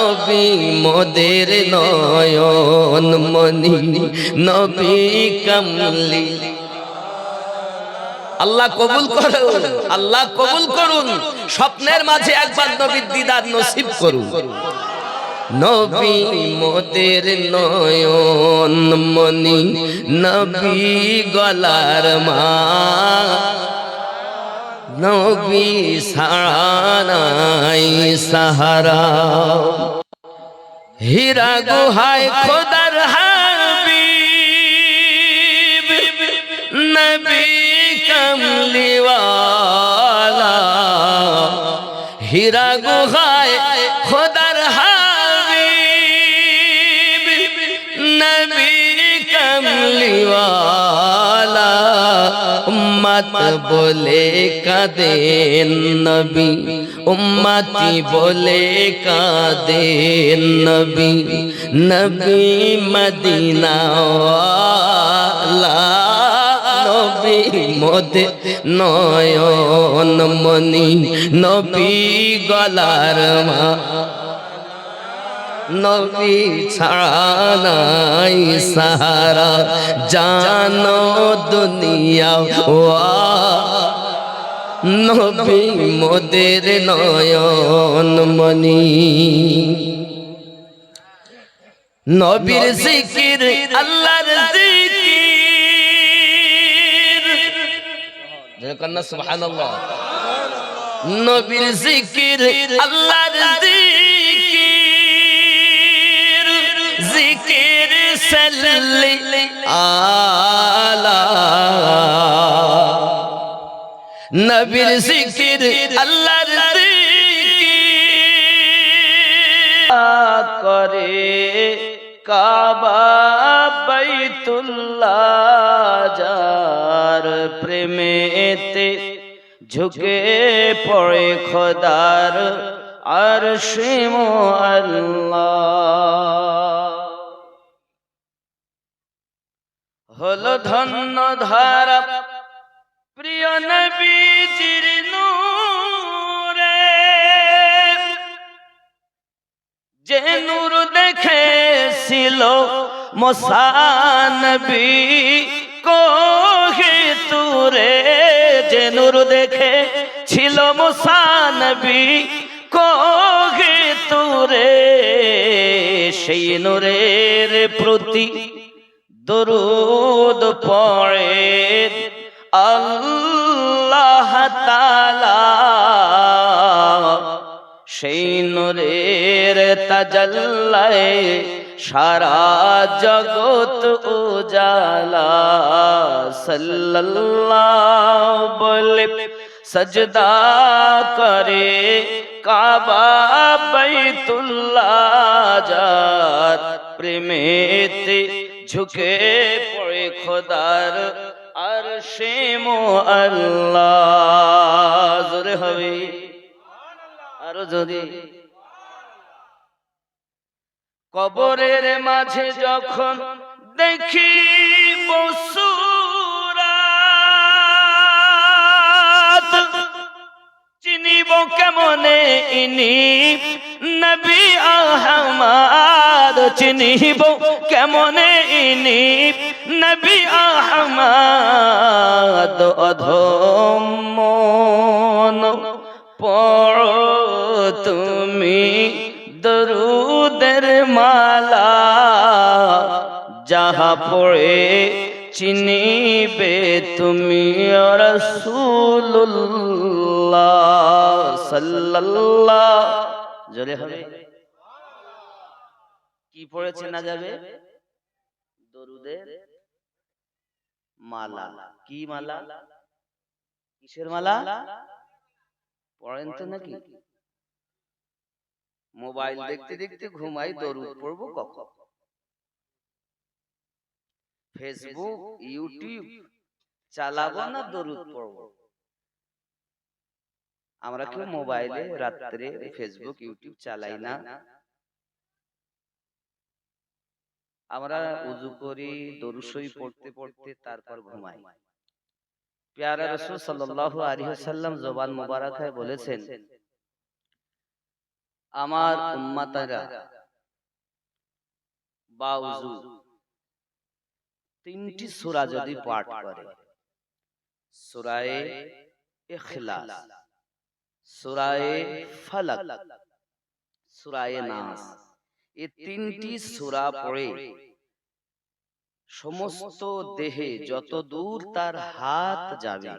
নবী মোদের নয়ন মনি নবী কমলি। আল্লাহ কবুল করুন, আল্লাহ কবুল করুন। স্বপ্নের মাঝে একবার নবীর দিদার নসিব করুন। নবী মোদের নয়ন মনি নবী গলার মালা, নবী সারানাই সাহারা। হীরা গুহায় খোদার হাবিব নবী কমলিওয়ালা। হীরা গুহায় খোদার হাবিব নবী কমলিওয়ালা। উম্মত বলে কাঁদেন নবী, উম্মতি বলে কাঁদেন নবী, নবী মদিনা ওয়ালা। নবী মোদের নয়ন মনি নবী গলার মালা, নবী ছাড়া নাই সাহারা। জানো দুনিয়া নবী মোদের নয়ন মনি। নবীর জিকির আল্লাহর জিকির, কন্যা সুবহানাল্লাহ। নবীর জিকির আল্লাহর জিকির, জিকির সাল্লি আলা। নবীর জিকির আল্লাহর জিকির করে কাবা বাইতুল্লাহ যার প্রেমেতে ঝুঁকে পড়ে খোদার আরশে আল্লাহ। হলো ধন্য ধারা প্রিয় নবীজির নূরে, যে নূর দেখেছিল মুসা নবী কোহে তুরে। যে নূর দেখেছিল মুসা নবী কোহে তুরে, সেই নূরের প্রতি দরুদ পড়ে আল্লাহ তাআলা। সেই নূরের তাজাল্লায় সারা জগৎ উজালা। সাল্লাল্লাহু বলে সজদা করে কাবা বাইতুল্লাহ যার প্রেমেতে ঝুঁকে পড়ে খোদার আরশে আল্লাহ। জোরে হবে আরো জোরে। কবরের মাঝে যখন দেখি সুরাত, চিনিব কেমনে ইনি নবী আহমদ। চিনিব কেমনে ইনি নবী আহমদ। অধম মন পড়ো তুমি দরুদের মালা, যাহা পড়ে চিনিবে তুমি রাসূলুল্লাহ সাল্লাল্লাহ। জোরে হবে। কি পড়ে চেনা যাবে? দরুদের মালা। কি মালা? কিসের মালা? পড়েন তো নাকি? মোবাইল দেখতে দেখতে ঘুমাই, দরুদ পড়বো কখন? ফেসবুক ইউটিউব চালাবো না দরুদ পড়বো? আমরা কেউ মোবাইলে রাত্রে ফেসবুক ইউটিউব চালাই না। আমরা উযু করি, দরুদ শরীফ পড়তে পড়তে তারপর ঘুমাই। প্যারা রাসূল সাল্লাল্লাহু আলাইহি ওয়াসাল্লাম জবান মোবারকায় বলেছেন, আমার উম্মতেরা বা উযু তিনটি সূরা যদি পাঠ করে, সূরায়ে ইখলাস, সূরায়ে ফালাক, সূরায়ে নাস, এই তিনটি সূরা পড়ে সমস্ত দেহে যত দূর তার হাত যাবে